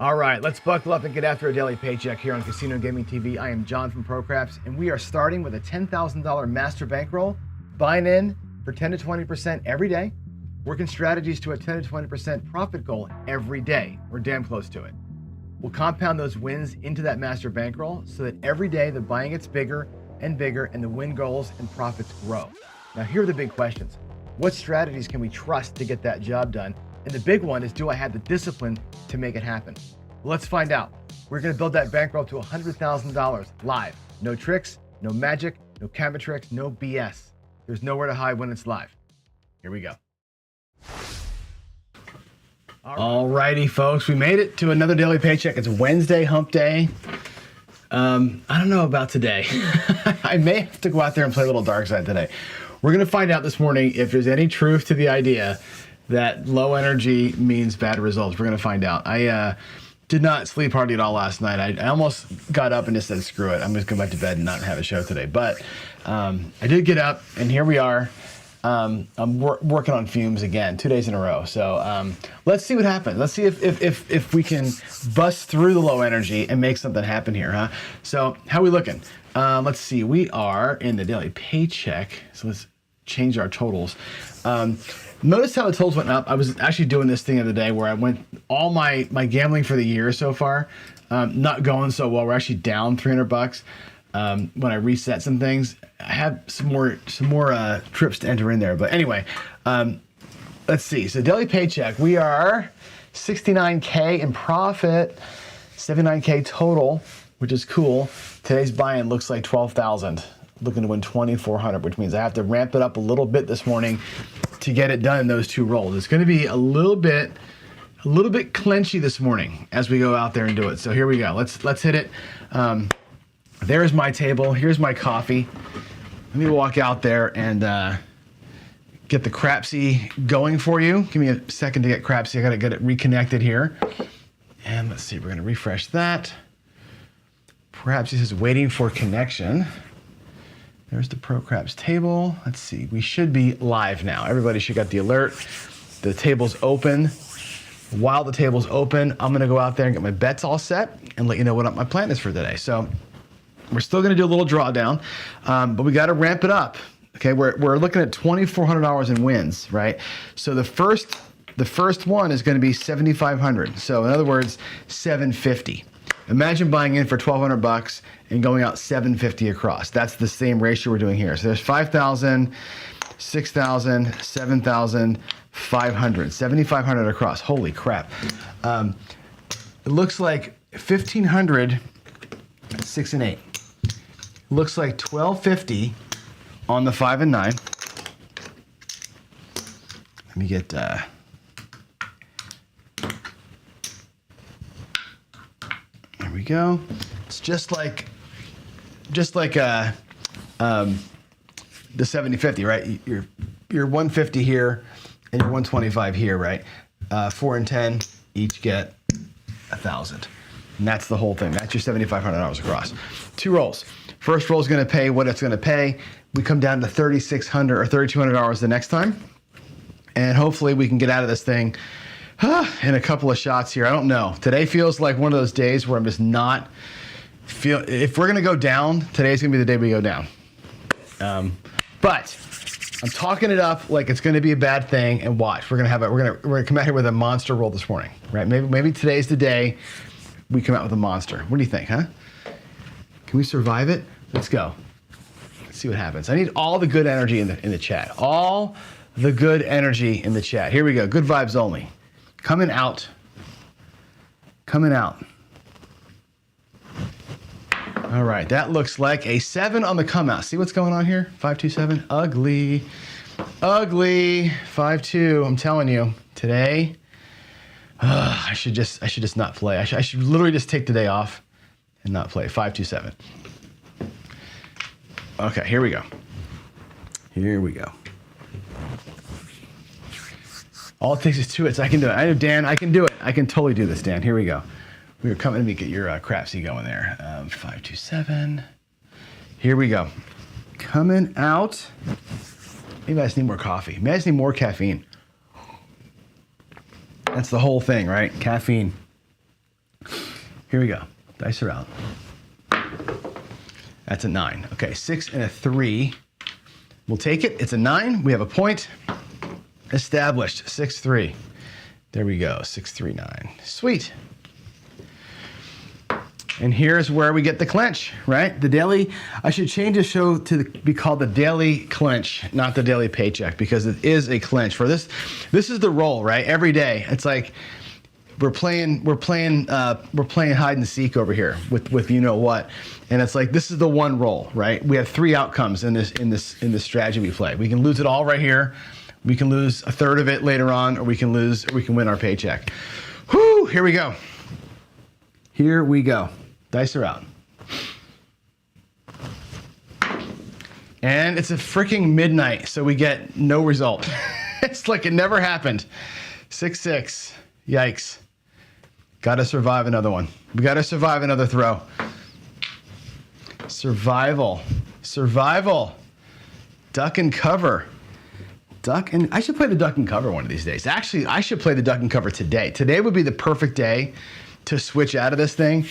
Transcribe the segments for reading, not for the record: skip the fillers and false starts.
All right, let's buckle up and get after a daily paycheck here on Casino Gaming TV. I am John from ProCraps, and we are starting with a $10,000 master bankroll, buying in for 10 to 20% every day, working strategies to a 10 to 20% profit goal every day. We're damn close to it. We'll compound those wins into that master bankroll so that every day the buying gets bigger and bigger and the win goals and profits grow. Now, here are the big questions. What strategies can we trust to get that job done? And the big one is, do I have the discipline to make it happen? Well, let's find out. We're gonna build that bankroll to $100,000 live. No tricks, no magic, no camera tricks, no BS. There's nowhere to hide when it's live. Here we go. All righty, folks, we made it to another daily paycheck. It's Wednesday, hump day. I don't know about today. I may have to go out there and play a little dark side today. We're gonna find out this morning if there's any truth to the idea that low energy means bad results. We're gonna find out. I did not sleep hardly at all last night. I almost got up and just said, screw it. I'm just going back to bed and not have a show today. But I did get up, and here we are. I'm working on fumes again, 2 days in a row. So let's see what happens. Let's see if we can bust through the low energy and make something happen here, huh? So how are we looking? Let's see. We are in the daily paycheck. So let's change our totals. Notice how the totals went up. I was actually doing this thing the other day where I went all my gambling for the year so far, not going so well. We're actually down $300 when I reset some things. I have some more trips to enter in there, but anyway, let's see. So daily paycheck, we are 69K in profit, 79K total, which is cool. Today's buy-in looks like 12,000. Looking to win 2,400, which means I have to ramp it up a little bit this morning to get it done in those two rolls. It's going to be a little bit clenchy this morning as we go out there and do it. So here we go. Let's hit it. There's my table. Here's my coffee. Let me walk out there and get the Crapsy going for you. Give me a second to get Crapsy. I got to get it reconnected here. And let's see. We're going to refresh that. Perhaps this is waiting for connection. There's the ProCraps table. Let's see, we should be live now. Everybody should get the alert. The table's open. While the table's open, I'm gonna go out there and get my bets all set and let you know what my plan is for today. So we're still gonna do a little drawdown, but we gotta ramp it up. Okay, we're looking at $2,400 in wins, right? So the first one is gonna be 7,500. So in other words, 750. Imagine buying in for $1,200 and going out 750 across. That's the same ratio we're doing here. So there's 5,000, 6,000, 7,500, 7,500 across. Holy crap. It looks like 1,500, 6 and 8. Looks like 1,250 on the 5 and 9. Let me get... There we go. It's just like the 70-50, right? You're 150 here and you're 125 here, right? 4 and 10 each get 1,000, and that's the whole thing. That's your $7,500 across. Two rolls. First roll is going to pay what it's going to pay. We come down to $3,600 or $3,200 the next time, and hopefully we can get out of this thing in a couple of shots here. I don't know. Today feels like one of those days where I'm just not if we're gonna go down, today's gonna be the day we go down. But I'm talking it up like it's gonna be a bad thing, and watch. We're gonna come out here with a monster roll this morning, right? Maybe today's the day we come out with a monster. What do you think, huh? Can we survive it? Let's go. Let's see what happens. I need all the good energy in the chat. All the good energy in the chat. Here we go. Good vibes only. Coming out. Coming out. All right, that looks like a 7 on the come out. See what's going on here? 527, ugly, ugly. 5-2. I'm telling you, today, I should just not play. I should literally just take the day off and not play. 527. Okay, here we go. Here we go. All it takes is 2 hits. I can do it. I know, Dan, I can do it. I can totally do this, Dan. Here we go. We are coming to get your Crapsy going there. 527. Here we go. Coming out. Maybe I just need more coffee. Maybe I just need more caffeine. That's the whole thing, right? Caffeine. Here we go. Dice are out. That's a 9. Okay, 6 and a 3. We'll take it. It's a 9. We have a point. Established. 6-3. There we go. 6-3-9. Sweet. And here's where we get the clinch, right? The daily, I should change the show to be called the daily clinch, not the daily paycheck, because it is a clinch. For this is the roll, right? Every day. It's like we're playing hide and seek over here with you know what. And it's like this is the one roll, right? We have 3 outcomes in this strategy we play. We can lose it all right here. We can lose a third of it later on, or we can win our paycheck. Whoo, here we go. Here we go. Dice are out. And it's a freaking midnight, so we get no result. It's like it never happened. 6-6. Yikes. Gotta survive another one. We gotta survive another throw. Survival. Survival. Duck and cover. I should play the duck and cover one of these days. Actually, I should play the duck and cover today. Today would be the perfect day to switch out of this thing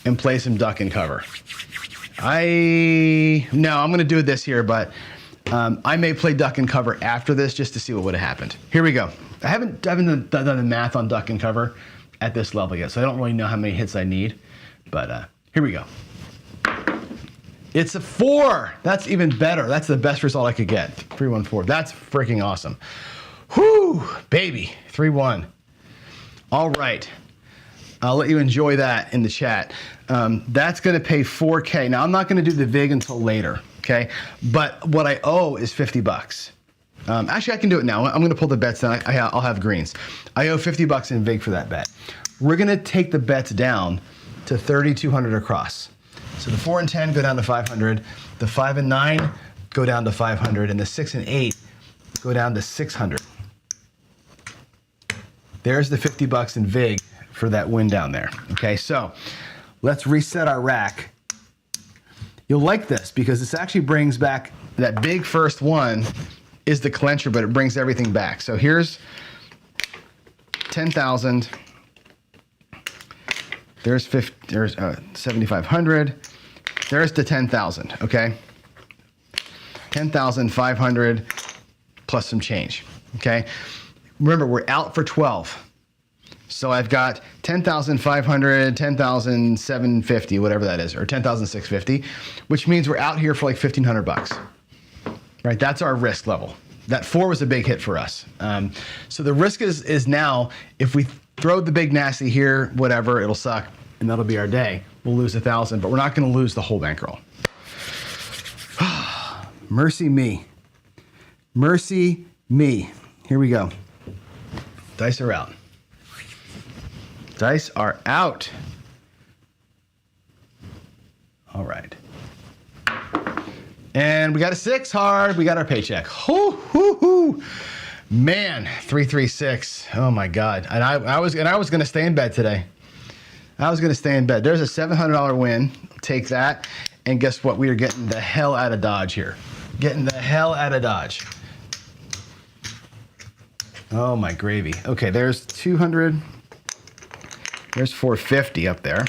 and play some duck and cover. I'm gonna do this here, but I may play duck and cover after this just to see what would have happened. Here we go. I haven't done the math on duck and cover at this level yet, so I don't really know how many hits I need, but here we go. It's a 4. That's even better. That's the best result I could get. 3-1-4. That's freaking awesome. Whoo, baby. 3-1. All right. I'll let you enjoy that in the chat. That's going to pay $4K. Now, I'm not going to do the VIG until later, okay? But what I owe is $50. Actually, I can do it now. I'm going to pull the bets down. I'll have greens. I owe $50 in VIG for that bet. We're going to take the bets down to 3,200 across. So the 4 and 10 go down to 500. The 5 and 9 go down to 500. And the 6 and 8 go down to 600. There's the $50 in VIG for that win down there. Okay, so let's reset our rack. You'll like this because this actually brings back that big first one is the clincher, but it brings everything back. So here's 10,000. There's 7,500. There's the 10,000. Okay, 10,500 plus some change. Okay, remember we're out for 12. So I've got 10,500, 10,750, whatever that is, or 10,650, which means we're out here for like $1,500, right? That's our risk level. That 4 was a big hit for us. So the risk is now, if we throw the big nasty here, whatever, it'll suck, and that'll be our day. We'll lose 1,000, but we're not gonna lose the whole bankroll. Mercy me. Mercy me. Here we go. Dice are out. Dice are out. All right. And we got a 6 hard. We got our paycheck. Hoo, hoo, hoo. Man, 336. Oh my God. And I was going to stay in bed today. I was going to stay in bed. There's a $700 win. Take that. And guess what? We are getting the hell out of Dodge here. Getting the hell out of Dodge. Oh my gravy. Okay, there's 200. There's 450 up there.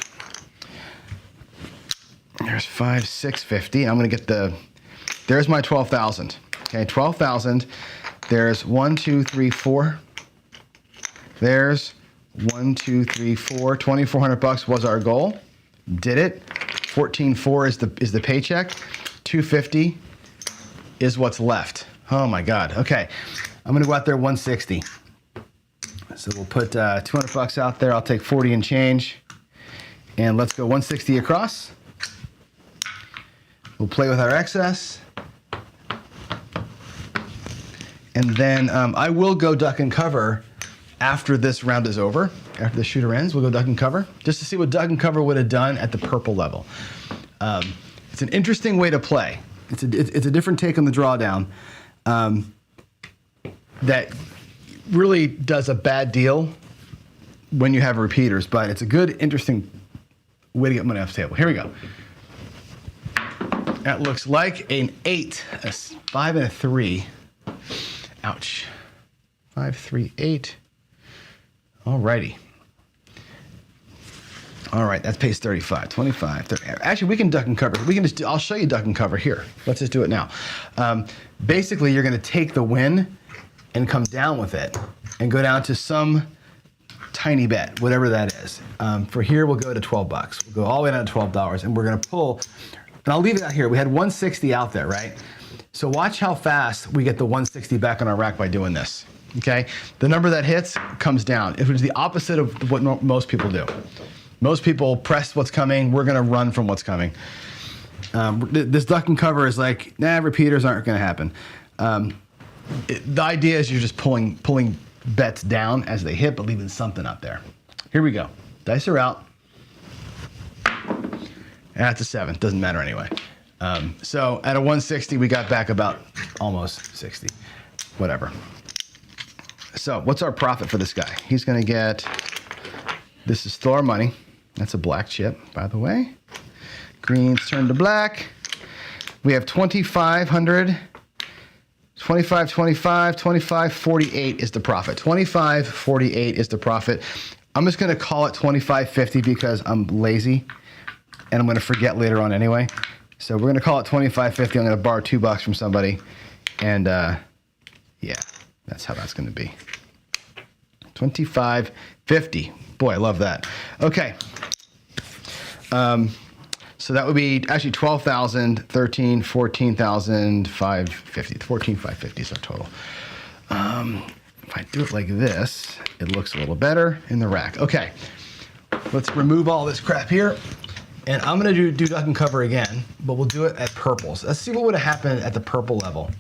There's 650. I'm gonna get there's my 12,000. Okay, 12,000. There's 1, 2, 3, 4. There's 1, 2, 3, 4. $2,400 was our goal. Did it. 14,400 is the paycheck. 250 is what's left. Oh my God. Okay, I'm gonna go out there 160. So we'll put $200 out there. I'll take 40 and change. And let's go 160 across. We'll play with our excess. And then I will go duck and cover after this round is over. After the shooter ends, we'll go duck and cover just to see what duck and cover would have done at the purple level. It's an interesting way to play. It's a different take on the drawdown that really does a bad deal when you have repeaters, but it's a good, interesting way to get money off the table. Here we go. That looks like an 8, a 5 and a 3. Ouch. 5, 3, 8. All righty. All right, that pays 35, 25, 30. Actually, we can duck and cover. I'll show you duck and cover here. Let's just do it now. Basically, you're gonna take the win and come down with it and go down to some tiny bet, whatever that is. For here, we'll go to 12 bucks. We'll go all the way down to $12 and we're gonna pull, and I'll leave it out here. We had 160 out there, right? So watch how fast we get the 160 back on our rack by doing this, okay? The number that hits comes down. It was the opposite of what most people do. Most people press what's coming. We're gonna run from what's coming. This duck and cover is like, nah, repeaters aren't gonna happen. The idea is you're just pulling bets down as they hit, but leaving something up there. Here we go. Dice are out. That's a 7. Doesn't matter anyway. So at a 160, we got back about almost 60. Whatever. So what's our profit for this guy? He's going to get, this is still our money. That's a black chip, by the way. Greens turn to black. We have 2,500. 25, 25, 25, 48 is the profit. 25, 48 is the profit. I'm just gonna call it 25.50 because I'm lazy and I'm gonna forget later on anyway. So we're gonna call it 25.50. I'm gonna borrow $2 from somebody. And yeah, that's how that's gonna be. 25.50. Boy, I love that. Okay. So that would be actually 12,000, 13, 14,550. 14,550 is our total. If I do it like this, it looks a little better in the rack. Okay, let's remove all this crap here. And I'm gonna do duck and cover again, but we'll do it at purples. Let's see what would have happened at the purple level.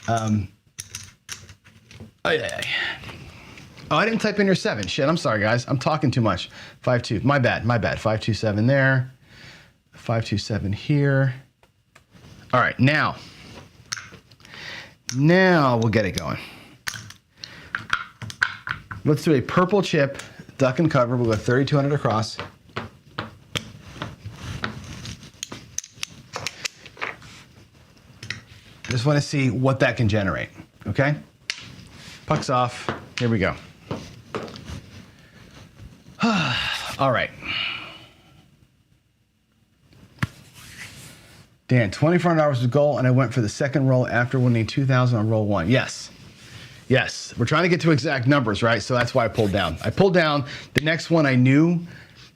Oh, I didn't type in your 7. Shit, I'm sorry, guys. I'm talking too much. 5-2, my bad. 5-2-7 there. 5-2-7 here. All right, now we'll get it going. Let's do a purple chip, duck and cover. We'll go 3,200 across. Just want to see what that can generate, okay? Pucks off, here we go. All right. Dan, $2,400 was the goal, and I went for the second roll after winning 2,000 on roll 1. Yes. Yes. We're trying to get to exact numbers, right? So that's why I pulled down. I pulled down. The next one I knew,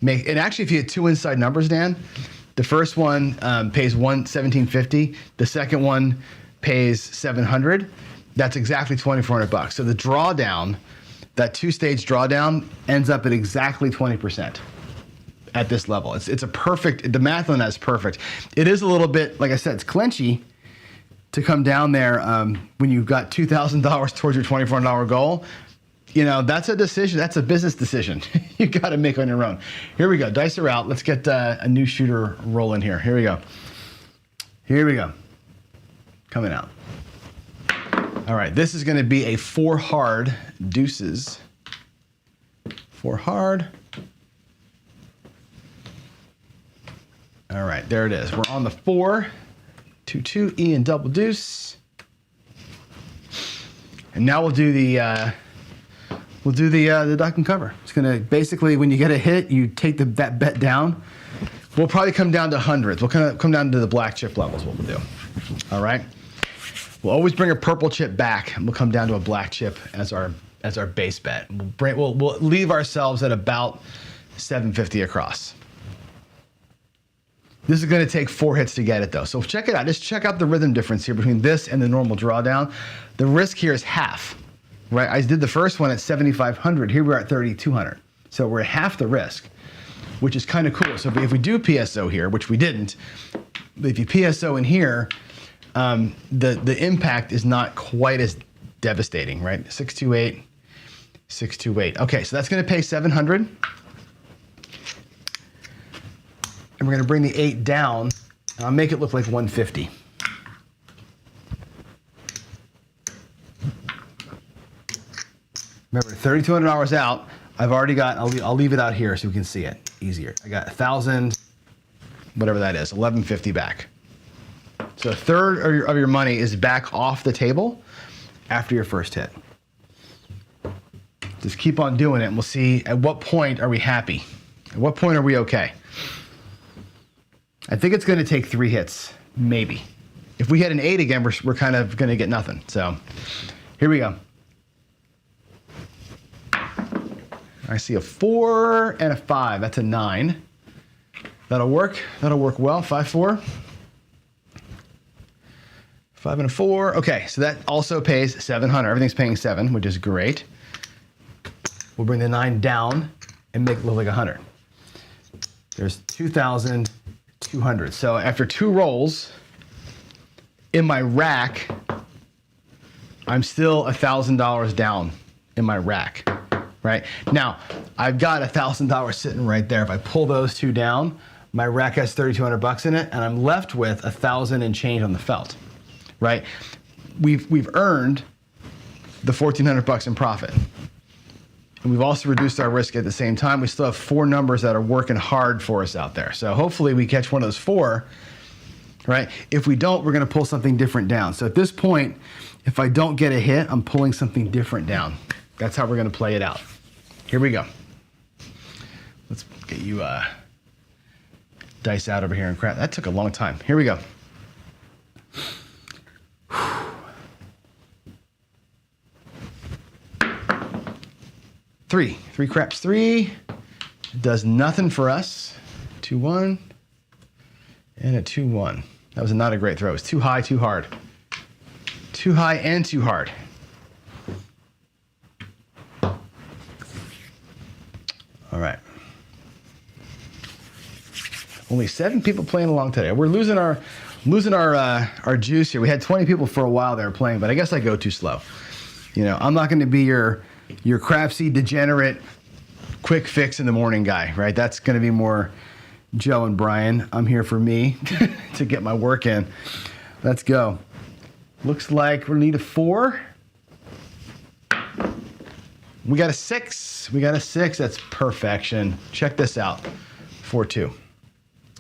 and actually if you had 2 inside numbers, Dan, the first one pays $17.50. The second one pays $700. That's exactly $2,400. So the drawdown, that 2-stage drawdown, ends up at exactly 20%. At this level. It's a perfect, the math on that is perfect. It is a little bit, like I said, it's clinchy to come down there when you've got $2,000 towards your $2,400 goal. You know, that's a decision, that's a business decision you gotta make on your own. Here we go, dice are out. Let's get a new shooter rolling here. Here we go. Here we go. Coming out. All right, this is gonna be a 4 hard deuces. 4 hard. All right, there it is. We're on the 4, 2-2, E and double deuce. And now we'll do the duck and cover. It's gonna basically, when you get a hit, you take that bet down. We'll probably come down to hundreds. We'll kind of come down to the black chip levels. What we'll do. All right. We'll always bring a purple chip back, and we'll come down to a black chip as our base bet. We'll leave ourselves at about 750 across. This is gonna take 4 hits to get it though. So check it out, just check out the rhythm difference here between this and the normal drawdown. The risk here is half, right? I did the first one at 7,500, here we're at 3,200. So we're at half the risk, which is kind of cool. So if we do PSO here, which we didn't, but if you PSO in here, the impact is not quite as devastating, right? 628, 628. Okay, so that's gonna pay 700. And we're gonna bring the 8 down, and I'll make it look like 150. Remember, $3,200 out, I've already got, I'll leave it out here so we can see it easier. I got 1,000, whatever that is, 1,150 back. So a third of your money is back off the table after your first hit. Just keep on doing it, and we'll see at what point are we happy. At what point are we okay? I think it's going to take 3 hits, maybe. If we hit an 8 again, we're kind of going to get nothing. So here we go. I see a 4 and a 5. That's a 9. That'll work. That'll work well. 5, 4. 5 and a 4. Okay, so that also pays 700. Everything's paying 7, which is great. We'll bring the 9 down and make it look like 100. There's 2,200. So after 2 rolls in my rack, I'm still $1,000 down in my rack, right? Now, I've got $1,000 sitting right there. If I pull those 2 down, my rack has 3,200 bucks in it, and I'm left with 1,000 and change on the felt, right? We've earned the 1,400 bucks in profit. And we've also reduced our risk at the same time. We still have 4 numbers that are working hard for us out there. So hopefully we catch one of those 4, right? If we don't, we're gonna pull something different down. So at this point, if I don't get a hit, I'm pulling something different down. That's how we're gonna play it out. Here we go. Let's get you dice out over here and crap. That took a long time. Here we go. Three craps, 3. Does nothing for us. 2, 1, and a 2, 1. That was not a great throw. It was too high, too hard. Too high and too hard. All right. Only 7 people playing along today. We're losing our juice here. We had 20 people for a while there playing, but I guess I go too slow. You know, I'm not going to be your crapsy, degenerate, quick fix in the morning guy, right? That's going to be more Joe and Brian. I'm here for me to get my work in. Let's go. Looks like we need a 4. We got a 6. We got a 6. That's perfection. Check this out. 4, 2.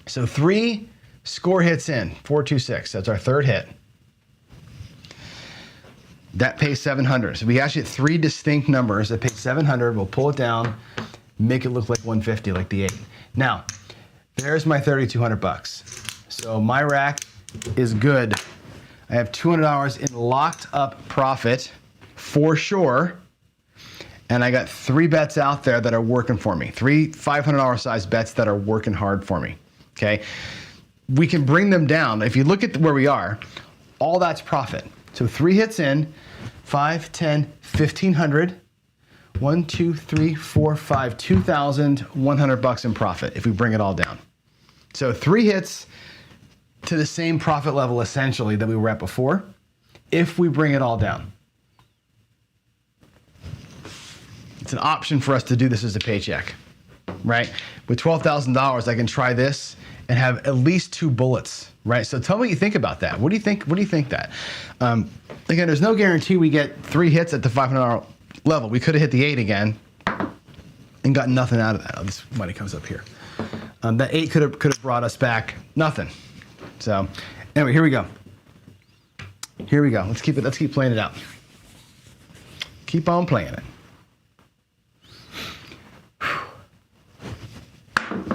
So 3 score hits in. 4, 2, 6. That's our 3rd hit. That pays 700. So we actually get 3 distinct numbers that pay 700. We'll pull it down, make it look like 150, like the 8. Now, there's my 3,200 bucks. So my rack is good. I have $200 in locked up profit for sure. And I got 3 bets out there that are working for me. 3 $500 size bets that are working hard for me, okay? We can bring them down. If you look at where we are, all that's profit. So 3 hits in, 5, 10, 1,500, 1, 2, 3, 4, 5, 2,100 bucks in profit if we bring it all down. So 3 hits to the same profit level essentially that we were at before if we bring it all down. It's an option for us to do this as a paycheck, right? With $12,000, I can try this and have at least 2 bullets, right? So tell me what you think about that. What do you think? What do you think that? Again, there's no guarantee we get 3 hits at the $500 level. We could have hit the 8 again and got nothing out of that. Oh, this money comes up here. That 8 could have brought us back nothing. So anyway, here we go. Here we go. Let's keep playing it out. Keep on playing it.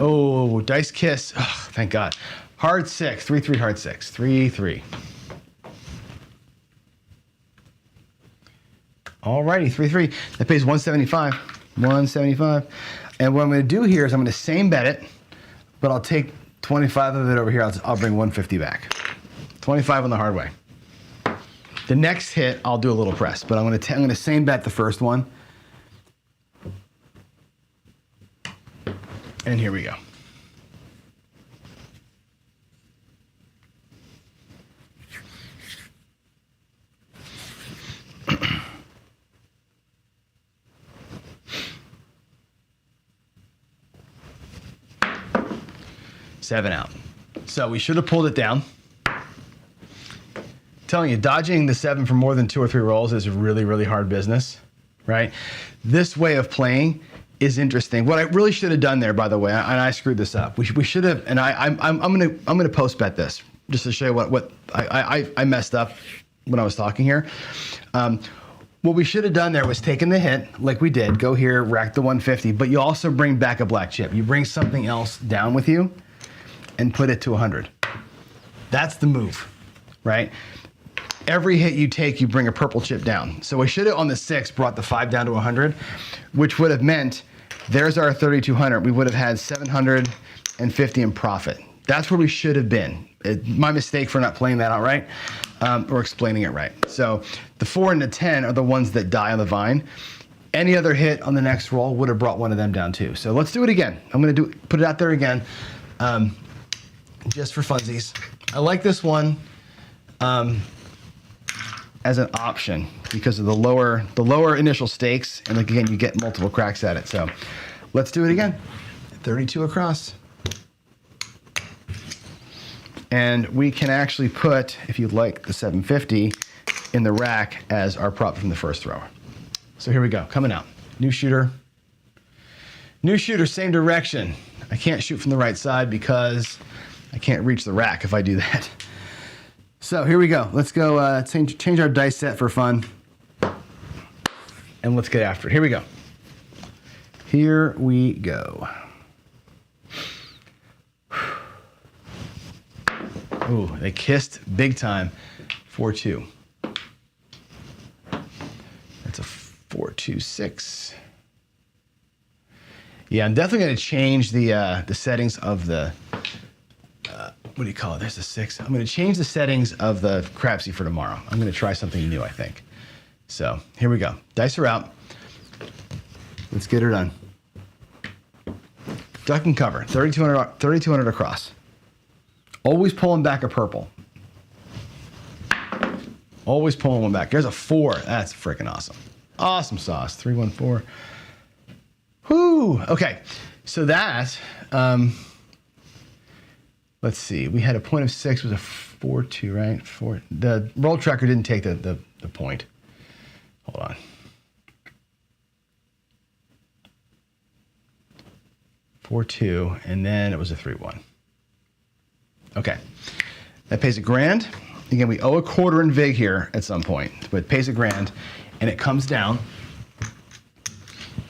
Oh, dice kiss. Oh, thank God. Hard 6. 3, 3, hard 6. 3, 3. Alrighty, 3, 3. That pays 175. 175. And what I'm going to do here is I'm going to same bet it, but I'll take 25 of it over here. I'll bring 150 back. 25 on the hard way. The next hit, I'll do a little press, but I'm going to same bet the first one. And here we go. Seven out. So we should have pulled it down. Telling you, dodging the 7 for more than 2 or 3 rolls is really, really hard business, right? This way of playing is interesting. What I really should have done there, by the way, and I screwed this up. We should have, and I'm gonna post bet this just to show you what I messed up when I was talking here. What we should have done there was taken the hit, like we did, go here, rack the 150, but you also bring back a black chip. You bring something else down with you and put it to 100. That's the move, right? Every hit you take, you bring a purple chip down. So we should have on the 6 brought the 5 down to 100, which would have meant there's our 3,200. We would have had 750 in profit. That's where we should have been. My mistake for not playing that out right, or explaining it right. So the 4 and the 10 are the ones that die on the vine. Any other hit on the next roll would have brought one of them down too. So let's do it again. I'm gonna put it out there again, just for funsies. I like this one as an option because of the lower initial stakes, and like again, you get multiple cracks at it. So let's do it again. 32 across. And we can actually put, if you'd like, the 750 in the rack as our prop from the first thrower. So here we go, coming out. New shooter. New shooter, same direction. I can't shoot from the right side because I can't reach the rack if I do that. So here we go. Let's go change our dice set for fun. And let's get after it. Here we go. Here we go. Ooh, they kissed big time. 4-2. That's a 4-2-6. Yeah, I'm definitely going to change the settings of the, what do you call it? There's a 6. I'm going to change the settings of the crapsy for tomorrow. I'm going to try something new, I think. So here we go. Dice are out. Let's get her done. Duck and cover. 3,200 across. Always pulling back a purple. Always pulling one back. There's a 4. That's freaking awesome. Awesome sauce. 3-1-4. Whoo. Okay. So that, let's see. We had a point of 6 was a 4-2, right? 4. The roll tracker didn't take the point. Hold on. 4-2, and then it was a 3-1. Okay, that pays $1,000. Again, we owe a quarter in vig here at some point, but it pays $1,000, and it comes down.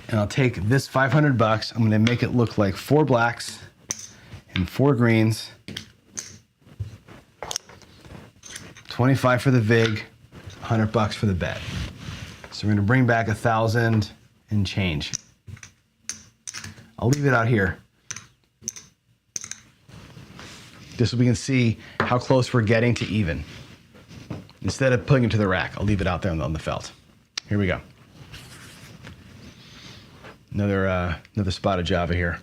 And I'll take this 500 bucks. I'm gonna make it look like 4 blacks and 4 greens. 25 for the vig, 100 bucks for the bet. So we're gonna bring back 1,000 and change. I'll leave it out here. Just so we can see how close we're getting to even. Instead of putting it to the rack, I'll leave it out there on the felt. Here we go. Another spot of Java here.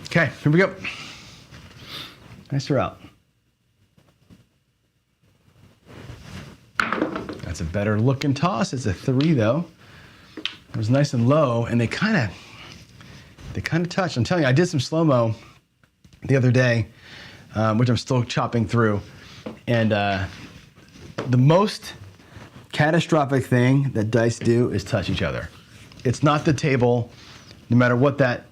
Okay, here we go. Nice her out. That's a better looking toss. It's a 3 though. It was nice and low, and they kind of touched. I'm telling you, I did some slow-mo the other day, which I'm still chopping through. And the most catastrophic thing that dice do is touch each other. It's not the table, no matter what that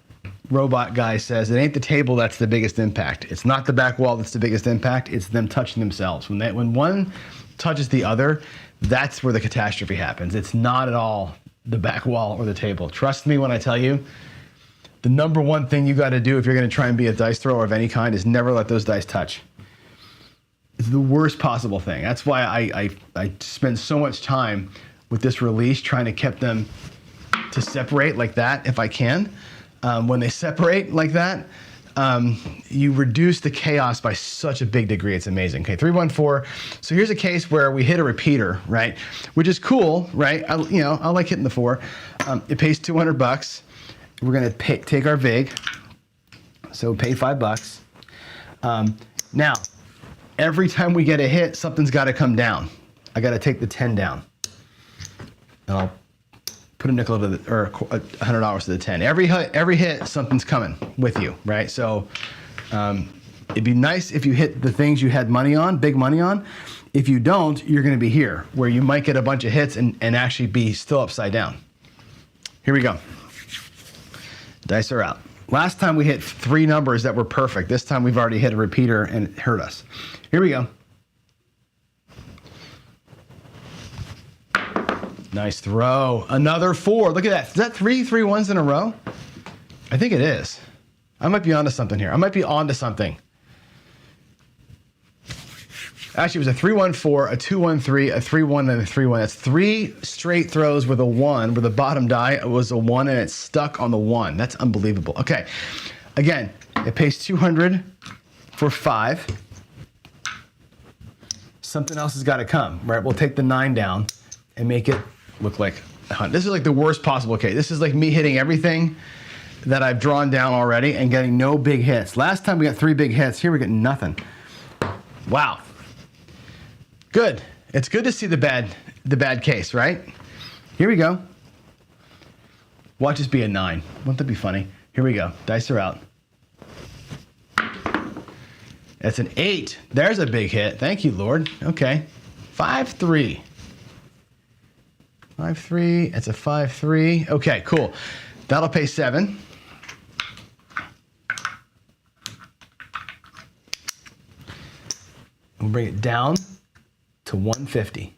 robot guy says. It ain't the table that's the biggest impact. It's not the back wall that's the biggest impact. It's them touching themselves. When one touches the other, that's where the catastrophe happens. It's not at all the back wall or the table. Trust me when I tell you, the number one thing you got to do if you're going to try and be a dice thrower of any kind is never let those dice touch. It's the worst possible thing. That's why I spend so much time with this release trying to keep them to separate like that if I can. When they separate like that, you reduce the chaos by such a big degree. It's amazing. Okay, 3-1-4. So here's a case where we hit a repeater, right? Which is cool, right? I like hitting the 4. It pays 200 bucks. We're gonna take our vig. So pay $5. Now, every time we get a hit, something's got to come down. I got to take the 10 down. And I'll put a nickel to the, or $100 to the 10. Every hit, something's coming with you, right? So it'd be nice if you hit the things you had money on, big money on. If you don't, you're going to be here, where you might get a bunch of hits and actually be still upside down. Here we go. Dice are out. Last time we hit 3 numbers that were perfect. This time we've already hit a repeater and it hurt us. Here we go. Nice throw. Another 4. Look at that. Is that 3 ones in a row? I think it is. I might be onto something here. I might be onto something. Actually, it was a 3-1-4, a 2-1-3, a 3-1, and a 3-1. That's 3 straight throws with a 1, where the bottom die was a 1 and it's stuck on the 1. That's unbelievable. Okay. Again, it pays 200 for 5. Something else has got to come, right? We'll take the 9 down and make it look like a 100. This is like the worst possible case. This is like me hitting everything that I've drawn down already and getting no big hits. Last time we got 3 big hits. Here we're getting nothing. Wow. Good. It's good to see the bad case, right? Here we go. Watch this be a 9. Won't that be funny? Here we go. Dice are out. That's an 8. There's a big hit. Thank you, Lord. Okay. 5-3. 5-3. It's a 5-3. Okay, cool. That'll pay 7. We'll bring it down to 150.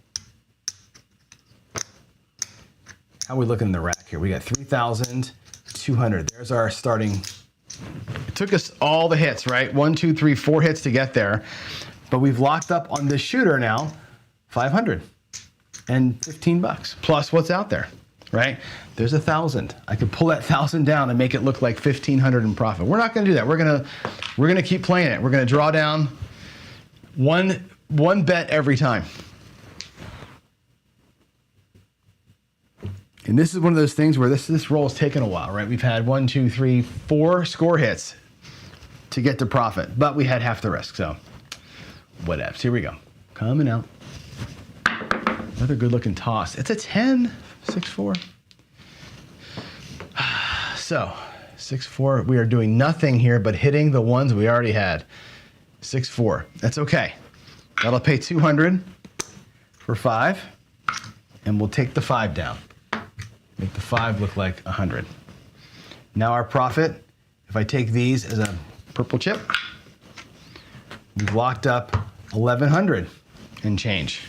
How are we looking in the rack here? We got 3,200. There's our starting. It took us all the hits, right? 1, 2, 3, 4 hits to get there. But we've locked up on this shooter now, 500 and $15 plus what's out there, right? There's 1,000. I could pull that 1,000 down and make it look like 1,500 in profit. We're not going to do that. We're gonna keep playing it. We're going to draw down one bet every time. And this is one of those things where this roll has taken a while, right? We've had 1, 2, 3, 4 score hits to get to profit, but we had half the risk, so whatevs. Here we go. Coming out. Another good looking toss. It's a 10, 6-4. So 6-4, we are doing nothing here but hitting the ones we already had. 6-4, that's okay. That'll pay 200 for 5, and we'll take the 5 down. Make the 5 look like 100. Now our profit, if I take these as a purple chip, we've locked up 1,100 and change.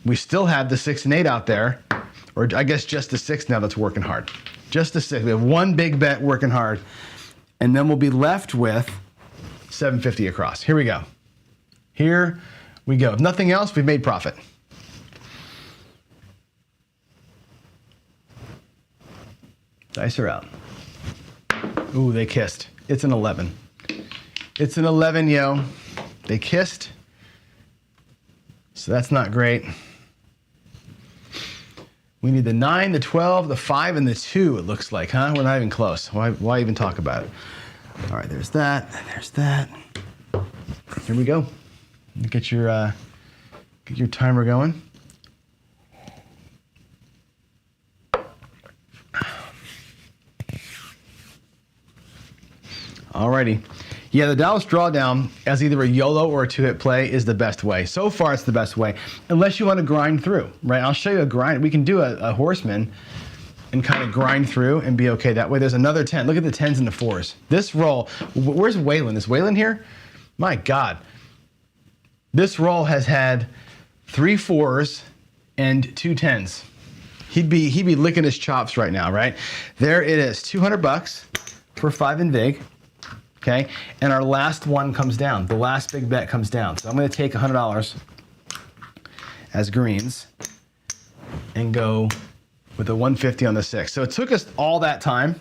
We still have the 6 and 8 out there, or I guess just the 6 now that's working hard. Just the 6. We have one big bet working hard, and then we'll be left with 750 across. Here we go. Here we go. If nothing else, we've made profit. Dice are out. Ooh, they kissed. It's an 11. It's an 11, yo. They kissed. So that's not great. We need the 9, the 12, the 5, and the 2, it looks like, huh? We're not even close. Why even talk about it? All right, there's that. There's that. Here we go. Get your timer going. Alrighty. Yeah, the Dallas Drawdown as either a YOLO or a 2-hit play is the best way. So far, it's the best way, unless you want to grind through, right? I'll show you a grind. We can do a horseman and kind of grind through and be okay that way. There's another 10. Look at the 10s and the 4s. This roll, where's Waylon? Is Waylon here? My God. This roll has had 3 4s and 2 10s. He'd be licking his chops right now, right? There it is, $200 for 5 in vig. Okay, and our last one comes down. The last big bet comes down. So I'm going to take $100 as greens and go with a 150 on the 6. So it took us all that time.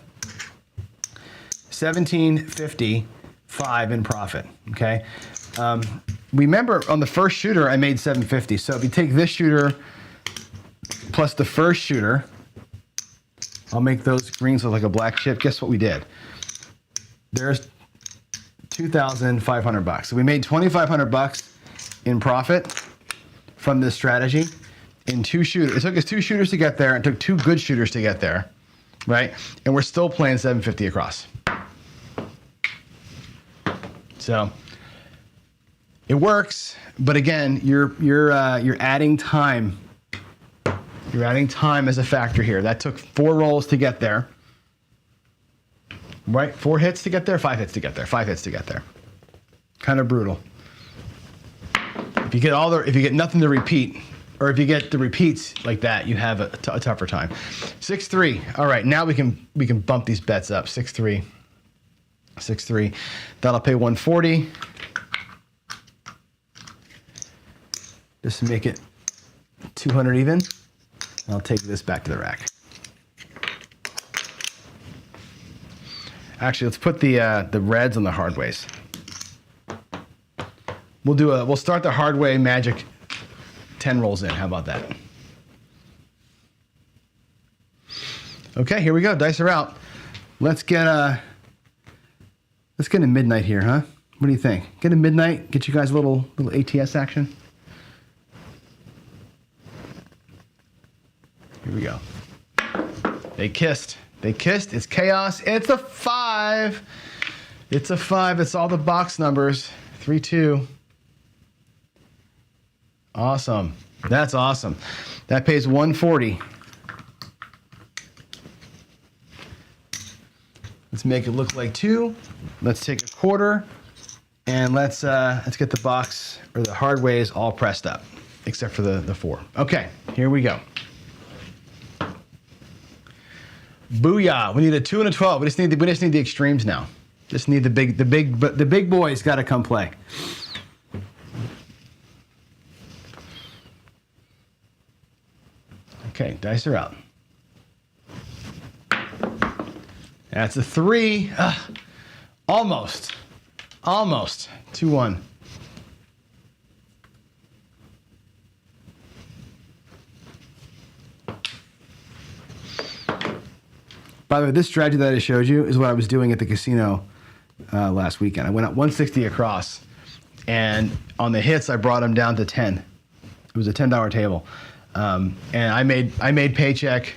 1755 in profit. Okay. Remember on the first shooter I made 750. So if you take this shooter plus the first shooter, I'll make those greens look like a black chip. Guess what we did? There's $2,500. So we made $2,500 in profit from this strategy in 2 shooters. It took us 2 shooters to get there, and it took 2 good shooters to get there, right? And we're still playing 750 across. So it works, but again, you're adding time. You're adding time as a factor here. That took 4 rolls to get there. Right? 4 hits to get there, 5 hits to get there, 5 hits to get there. Kind of brutal. If you get nothing to repeat, or if you get the repeats like that, you have a tougher time. 6-3. All right, now we can bump these bets up. 6-3. 6-3. That'll pay 140. Just to make it 200 even. I'll take this back to the rack. Actually, let's put the reds on the hard ways. We'll start the hard way magic 10 rolls in. How about that? Okay, here we go. Dice are out. Let's get a midnight here, huh? What do you think? Get a midnight. Get you guys a little ATS action. Here we go. They kissed. They kissed. It's chaos. It's a 5. It's a 5. It's all the box numbers. 3-2. Awesome. That's awesome. That pays 140. Let's make it look like 2. Let's take a quarter, and let's get the box or the hard ways all pressed up, except for the 4. Okay, here we go. Booyah! We need a 2 and a 12. We just need the extremes now. Just need the big boys got to come play. Okay, dice are out. That's a 3. Almost. 2-1. By the way, this strategy that I showed you is what I was doing at the casino last weekend. I went up 160 across, and on the hits, I brought them down to 10. It was a $10 table. And I made Paycheck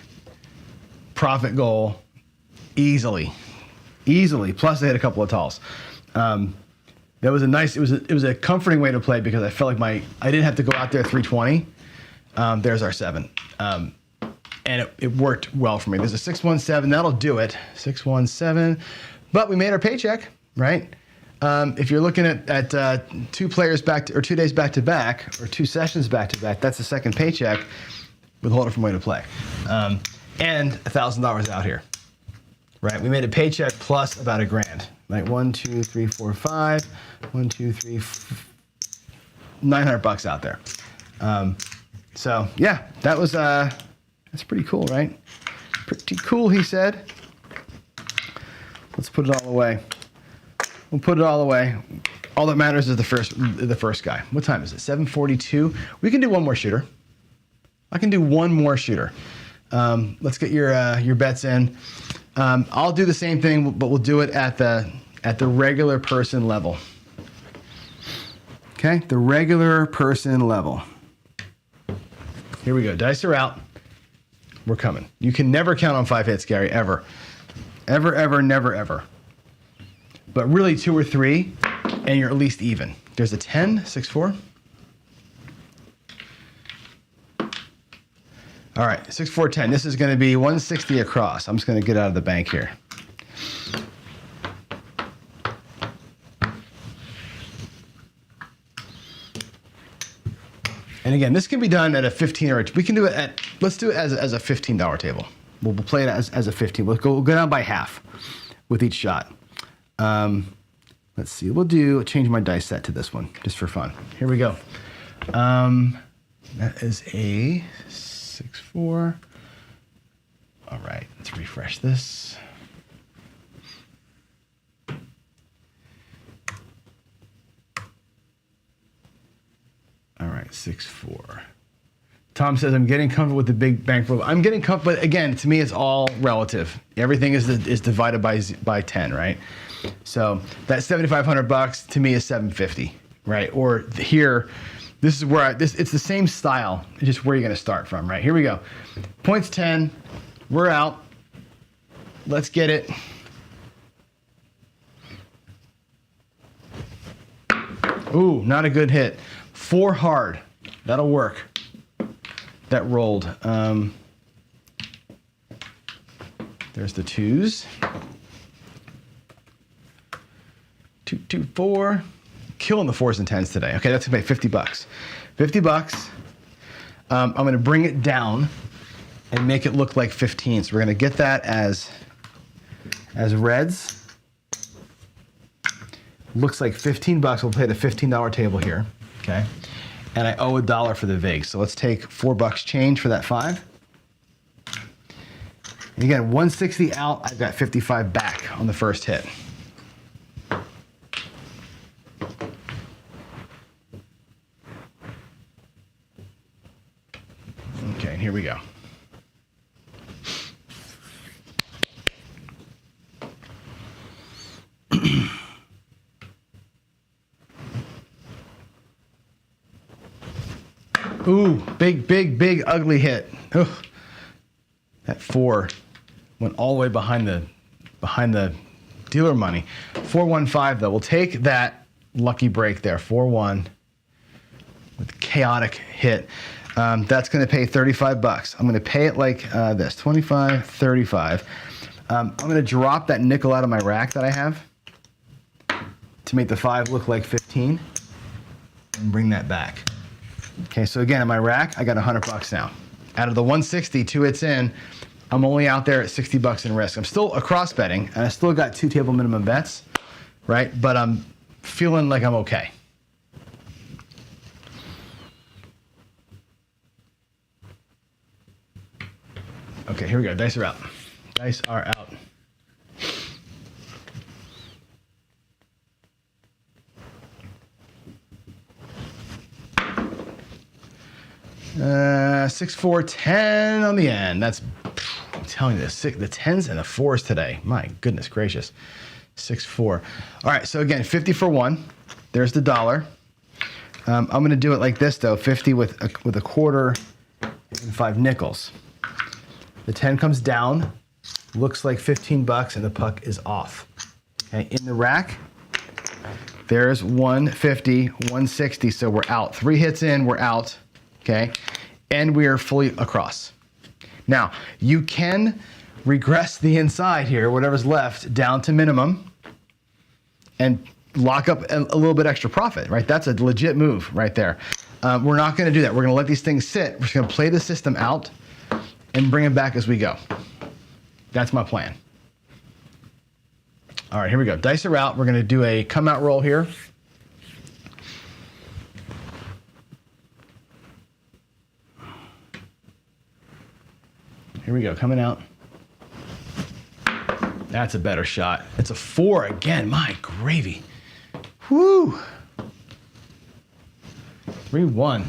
profit goal easily. Plus, they had a couple of talls. That was a nice. It was a comforting way to play because I felt like I didn't have to go out there 320. There's our 7, and it worked well for me. There's a 617. That'll do it. 617. But we made our Paycheck, right? If you're looking at 2 players or 2 days back to back, or 2 sessions back to back, that's the second Paycheck with a whole different way to play. And $1,000 out here, right? We made a Paycheck plus about $1,000. Like 1, 2, 3, 4, 5. 1, 2, 3, $900 out there. So yeah, that's pretty cool, right? Pretty cool, he said. Let's put it all away. We'll put it all away. All that matters is the first guy. What time is it? 7:42. We can do one more shooter. I can do one more shooter. Let's get your bets in. I'll do the same thing, but we'll do it at the regular person level. Okay, the regular person level. Here we go. Dice are out. We're coming. You can never count on 5 hits, Gary, ever. Ever, never, ever. But really 2 or 3, and you're at least even. There's a 10, 6-4. All right, 6, 4, 10. This is going to be 160 across. I'm just going to get out of the bank here. And again, this can be done at a 15 or we can do it at, let's do it as a $15 table. We'll play it as a 15. We'll go down by half with each shot. Let's see. Change my dice set to this one just for fun. Here we go. That is a 6-4. All right, let's refresh this. All right, 6-4. Tom says, I'm getting comfortable with the big bankroll. I'm getting comfortable, but again, to me, it's all relative. Everything is divided by 10, right? So that $7,500 to me is $750, right? Or here, this is where it's the same style, it's just where you're going to start from, right? Here we go. Points 10. We're out. Let's get it. Ooh, not a good hit. 4 hard. That'll work. That rolled. There's the 2s. 2, 4. Killing the 4s and 10s today. Okay, that's gonna pay 50 bucks. 50 bucks. I'm gonna bring it down and make it look like 15. So we're gonna get that as reds. Looks like 15 bucks. We'll play the $15 table here, okay? And I owe $1 for the vig. So let's take 4 bucks change for that 5. And again, 160 out, I've got 55 back on the first hit. Okay, here we go. Ooh, big, ugly hit. Ugh. That 4 went all the way behind the dealer money. 415 though. We'll take that lucky break there. 4-1 with a chaotic hit. That's going to pay 35 bucks. I'm going to pay it like this: 25, 35. I'm going to drop that nickel out of my rack that I have to make the 5 look like 15 and bring that back. Okay, so again, in my rack, I got 100 bucks now. Out of the 160, 2 hits in, I'm only out there at 60 bucks in risk. I'm still across betting, and I still got 2 table minimum bets, right? But I'm feeling like I'm okay. Okay, here we go. Dice are out. Dice are out. Uh, 6, 4, 10 on the end. That's, I'm telling you, the 10s and the 4s today. My goodness gracious. 6, 4. All right, so again, 50 for 1. There's the $1. I'm going to do it like this though: 50 with a quarter and 5 nickels. The 10 comes down, looks like 15 bucks, and the puck is off. Okay, in the rack, there's 150, 160, so we're out. 3 hits in, we're out. Okay, and we are fully across. Now, you can regress the inside here, whatever's left, down to minimum and lock up a little bit extra profit, right? That's a legit move right there. We're not gonna do that. We're gonna let these things sit. We're just gonna play the system out and bring it back as we go. That's my plan. All right, here we go. Dice are out. We're gonna do a come out roll here. Here we go, coming out. That's a better shot. It's a 4 again, my gravy. Whoo! 3-1.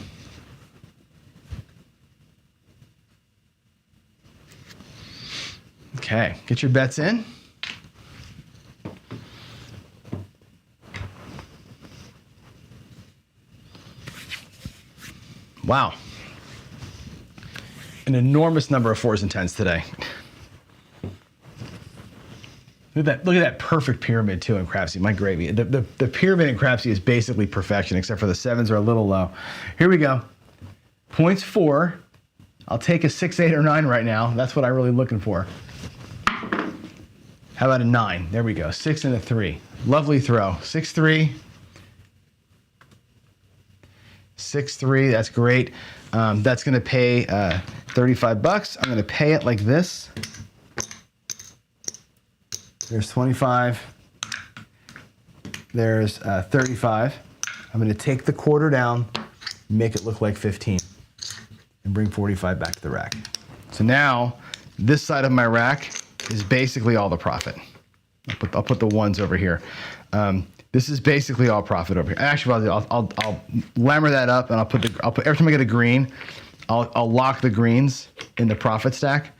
Okay, get your bets in. Wow. An enormous number of 4s and 10s today. Look at that perfect pyramid too in Crapsy. My gravy. The pyramid in Crapsy is basically perfection, except for the 7s are a little low. Here we go. Points 4. I'll take a 6, 8, or 9 right now. That's what I'm really looking for. How about a 9? There we go. 6 and a 3. Lovely throw. 6-3. 6-3. That's great. That's going to pay 35 bucks. I'm going to pay it like this. There's 25. There's 35. I'm going to take the quarter down, make it look like 15, and bring 45 back to the rack. So now this side of my rack is basically all the profit. I'll put the 1s over here. This is basically all profit over here. Actually, I'll lammer that up, and I'll put every time I get a green, I'll lock the greens in the profit stack.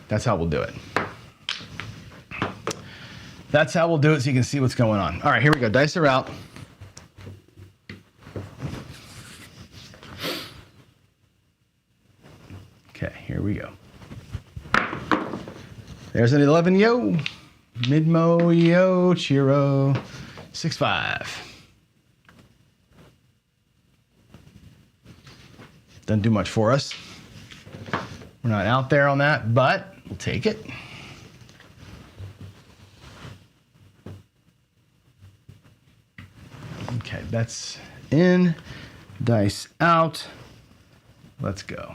That's how we'll do it. That's how we'll do it, so you can see what's going on. All right, here we go. Dice are out. Okay, here we go. There's an 11, yo. Midmo, yo, Chiro. 6-5. Doesn't do much for us. We're not out there on that, but we'll take it. right, that's in, dice out. Let's go.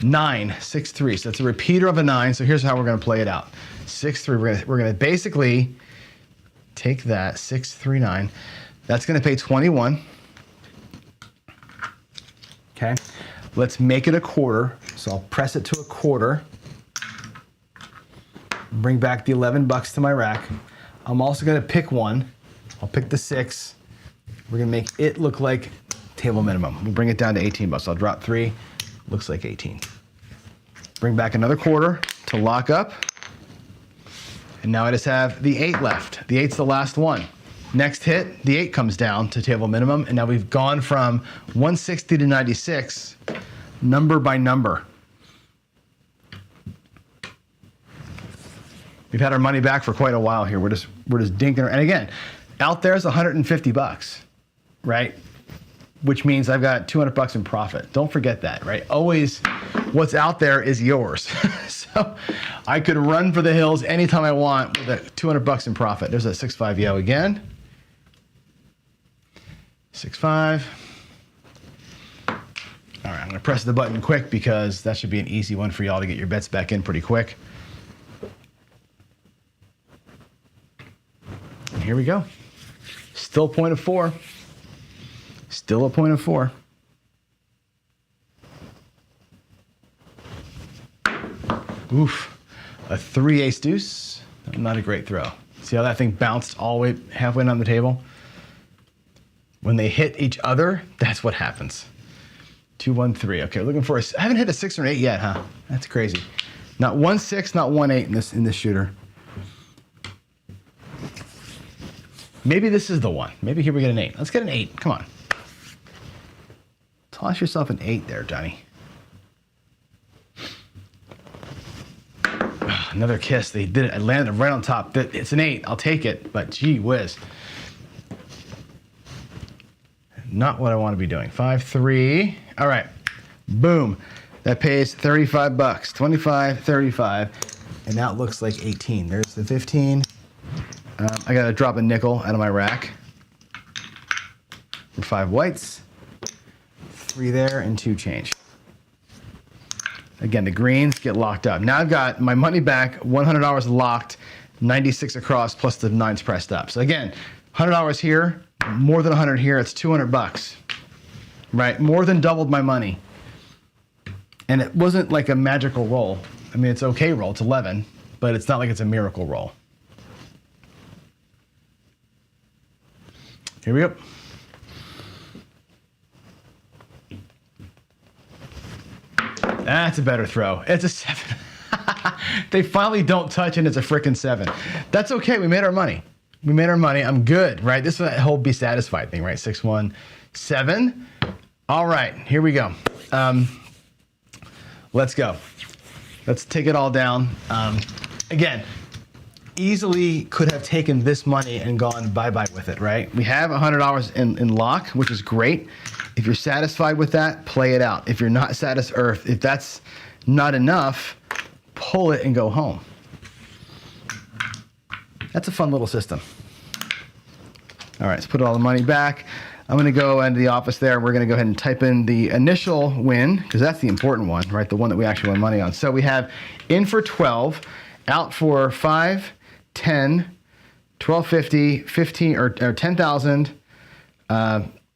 9, 6, 3. So it's a repeater of a 9. So here's how we're going to play it out. 6, 3. We're going to basically take that 6, 3, 9. That's going to pay 21. Okay. Let's make it a quarter. So I'll press it to a quarter. Bring back the $11 to my rack. I'm also going to pick one. I'll pick the 6. We're going to make it look like table minimum. We'll bring it down to $18. I'll drop 3. Looks like 18. Bring back another quarter to lock up. And now I just have the 8 left. The 8's the last one. Next hit, the 8 comes down to table minimum. And now we've gone from 160 to 96, number by number. We've had our money back for quite a while here. We're just dinking. And again, out there's $150, right? Which means I've got $200 in profit. Don't forget that, right? Always what's out there is yours. So I could run for the hills anytime I want with a $200 in profit. There's a 6-5 yo again. 6-5. All right, I'm gonna press the button quick because that should be an easy one for y'all to get your bets back in pretty quick. And here we go. Still a point of 4. Still a point of 4. Oof. A 3 ace deuce. Not a great throw. See how that thing bounced all the way halfway down the table? When they hit each other, that's what happens. 2, 1, 3. Okay, looking for I haven't hit a 6 or an 8 yet, huh? That's crazy. Not 1, 6, not 1, 8 in this shooter. Maybe this is the one. Maybe here we get an 8. Let's get an 8. Come on. Toss yourself an 8 there, Johnny. Another kiss. They did it. I landed right on top. It's an 8. I'll take it, but gee whiz. Not what I want to be doing. 5, 3. All right. Boom. That pays $35. 25, 35. And now it looks like 18. There's the 15. I got to drop a nickel out of my rack. For 5 whites. 3 there and 2 change. Again, the greens get locked up. Now I've got my money back, $100 locked, 96 across plus the 9s pressed up. So again, $100 here, more than 100 here, it's $200, right? More than doubled my money. And it wasn't like a magical roll. I mean, it's okay roll, it's 11, but it's not like it's a miracle roll. Here we go. That's a better throw. It's a 7. They finally don't touch and it's a frickin' 7. That's okay, we made our money. We made our money, I'm good, right? This is that whole be satisfied thing, right? 6, 1, 7. All right, here we go. Let's go. Let's take it all down. Again, easily could have taken this money and gone bye-bye with it, right? We have $100 in lock, which is great. If you're satisfied with that, play it out. If you're not satisfied, or if that's not enough, pull it and go home. That's a fun little system. All right, let's put all the money back. I'm gonna go into the office there. We're gonna go ahead and type in the initial win, because that's the important one, right? The one that we actually won money on. So we have in for 12, out for 5, 10, 1250, 15, or 10,000,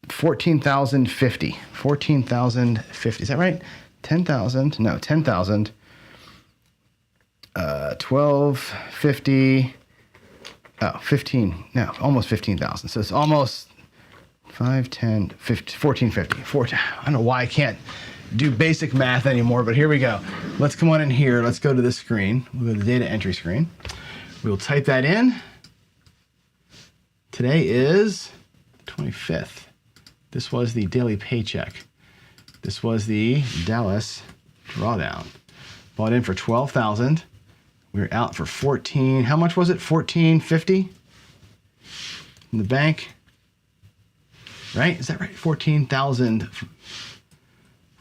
14,050. 14,050. Is that right? 10,000. No, 10,000. 1250. Oh, 15. No, almost 15,000. So it's almost 5, 10, 50, 1450. I don't know why I can't do basic math anymore, but here we go. Let's come on in here. Let's go to this screen. We'll go to the data entry screen. We'll type that in. Today is 25th. This was the daily paycheck. This was the Dallas drawdown. Bought in for 12,000. We were out for 14. How much was it? 1450 in the bank. Right? Is that right? 14,000.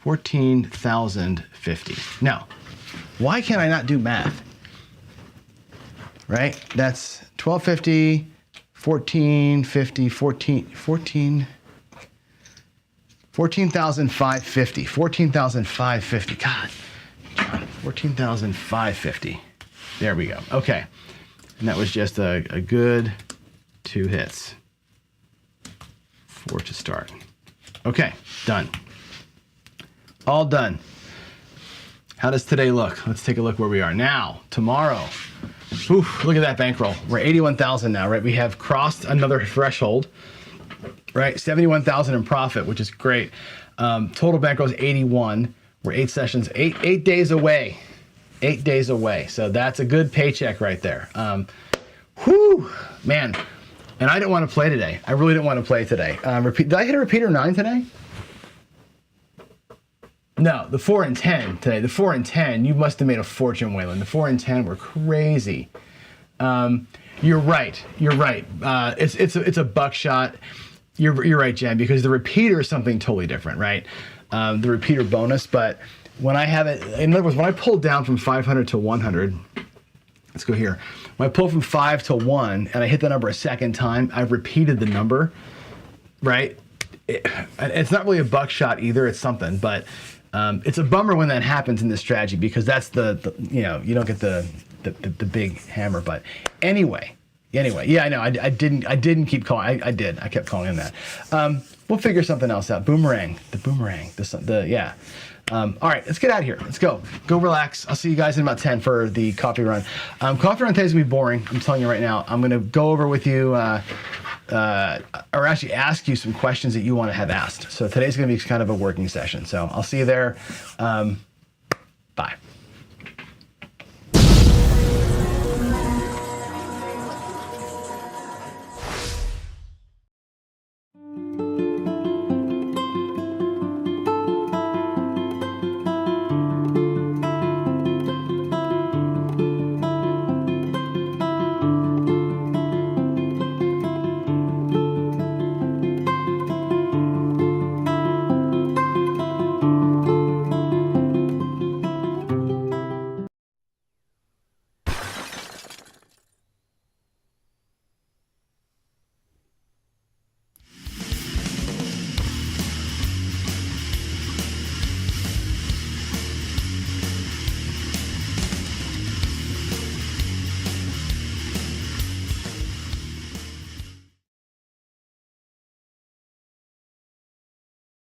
14,050. Now, why can't I not do math? Right? That's 1250, 1450, 14,550. 14,550. God, John, 14,550. There we go. Okay. And that was just a good 2 hits. 4 to start. Okay, done. All done. How does today look? Let's take a look where we are now. Tomorrow. Oof, look at that bankroll. We're 81,000 now, right? We have crossed another threshold, right? 71,000 in profit, which is great. Total bankroll is 81. We're 8 sessions, eight days away. 8 days away. So that's a good paycheck right there. Whew, man. And I didn't want to play today. I really didn't want to play today. Did I hit a repeater 9 today? No, the 4 and 10 today. The 4 and 10, you must have made a fortune, Waylon. The 4 and 10 were crazy. You're right. You're right. It's a buckshot. You're right, Jen, because the repeater is something totally different, right? The repeater bonus. But when I have it, in other words, when I pull down from 500 to 100, let's go here. When I pull from 5 to 1 and I hit the number a second time, I've repeated the number, right? It's not really a buckshot either. It's something, but it's a bummer when that happens in this strategy because that's the you don't get the big hammer. But anyway, yeah, I know. I didn't keep calling. I did. I kept calling him that. We'll figure something else out. Boomerang. Yeah. All right, let's get out of here. Let's go. Go relax. I'll see you guys in about 10 for the coffee run. Coffee run today is going to be boring. I'm telling you right now. I'm going to go over with you or actually ask you some questions that you want to have asked. So today's going to be kind of a working session. So I'll see you there. Bye.